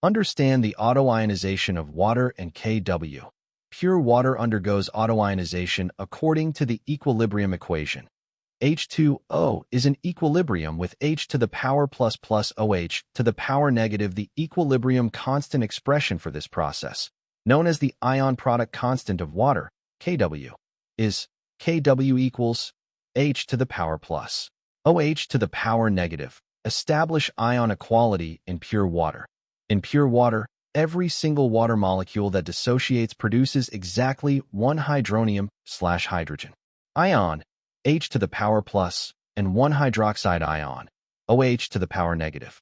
Understand the autoionization of water and Kw. Pure water undergoes autoionization according to the equilibrium equation. H2O is in equilibrium with H to the power plus plus OH to the power negative. The equilibrium constant expression for this process, known as the ion product constant of water, Kw, is Kw equals H to the power plus OH to the power negative. Establish ion equality in pure water. In pure water, every single water molecule that dissociates produces exactly one hydronium/hydrogen ion, H to the power plus, and one hydroxide ion, OH to the power negative.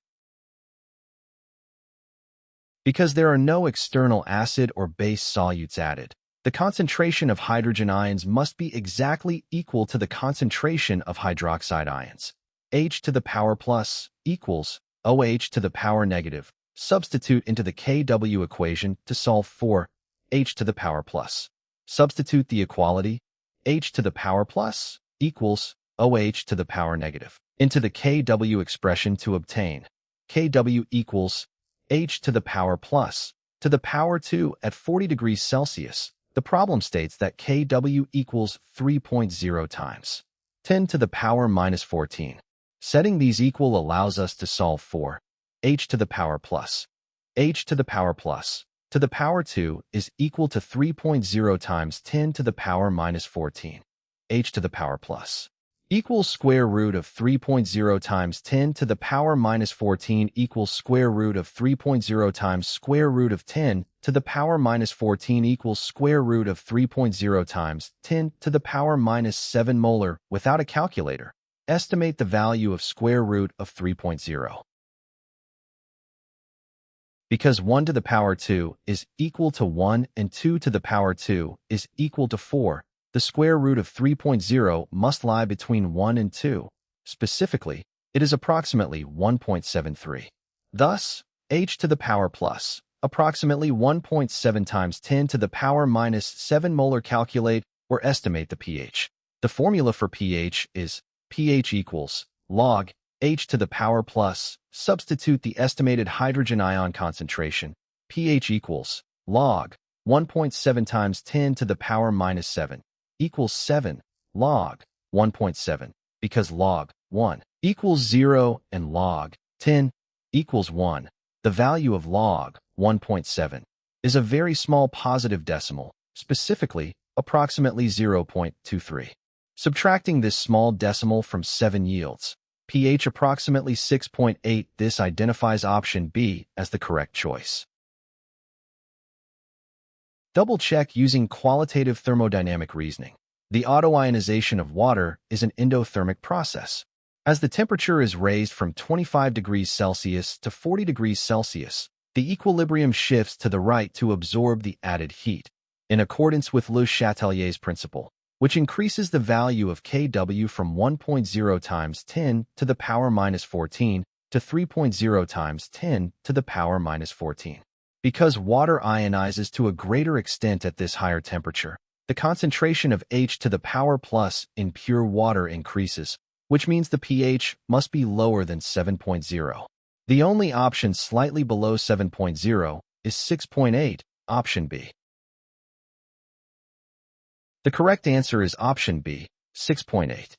Because there are no external acid or base solutes added, the concentration of hydrogen ions must be exactly equal to the concentration of hydroxide ions. H to the power plus equals OH to the power negative. Substitute into the Kw equation to solve for H to the power plus. Substitute the equality H to the power plus equals OH to the power negative into the Kw expression to obtain Kw equals H to the power plus to the power 2 at 40 degrees Celsius. The problem states that Kw equals 3.0 times 10 to the power minus 14. Setting these equal allows us to solve for H to the power plus. H to the power plus to the power 2 is equal to 3.0 times 10 to the power minus 14. H to the power plus equals square root of 3.0 times 10 to the power minus 14 equals square root of 3.0 times square root of 10 to the power minus 14 equals square root of 3.0 times 10 to the power minus 7 molar. Without a calculator, estimate the value of square root of 3.0. Because 1 to the power 2 is equal to 1 and 2 to the power 2 is equal to 4, the square root of 3.0 must lie between 1 and 2. Specifically, it is approximately 1.73. Thus, H to the power plus, approximately 1.7 times 10 to the power minus 7 molar. Calculate or estimate the pH. The formula for pH is pH equals log H to the power plus. Substitute the estimated hydrogen ion concentration. pH equals log 1.7 times 10 to the power minus 7 equals 7 log 1.7, because log 1 equals 0 and log 10 equals 1. The value of log 1.7 is a very small positive decimal, specifically approximately 0.23. Subtracting this small decimal from 7 yields pH approximately 6.8. This identifies option B as the correct choice. Double-check using qualitative thermodynamic reasoning. The autoionization of water is an endothermic process. As the temperature is raised from 25 degrees Celsius to 40 degrees Celsius, the equilibrium shifts to the right to absorb the added heat, in accordance with Le Chatelier's principle, which increases the value of Kw from 1.0 times 10 to the power minus 14 to 3.0 times 10 to the power minus 14. Because water ionizes to a greater extent at this higher temperature, the concentration of H to the power plus in pure water increases, which means the pH must be lower than 7.0. The only option slightly below 7.0 is 6.8, option B. The correct answer is option B, 6.8.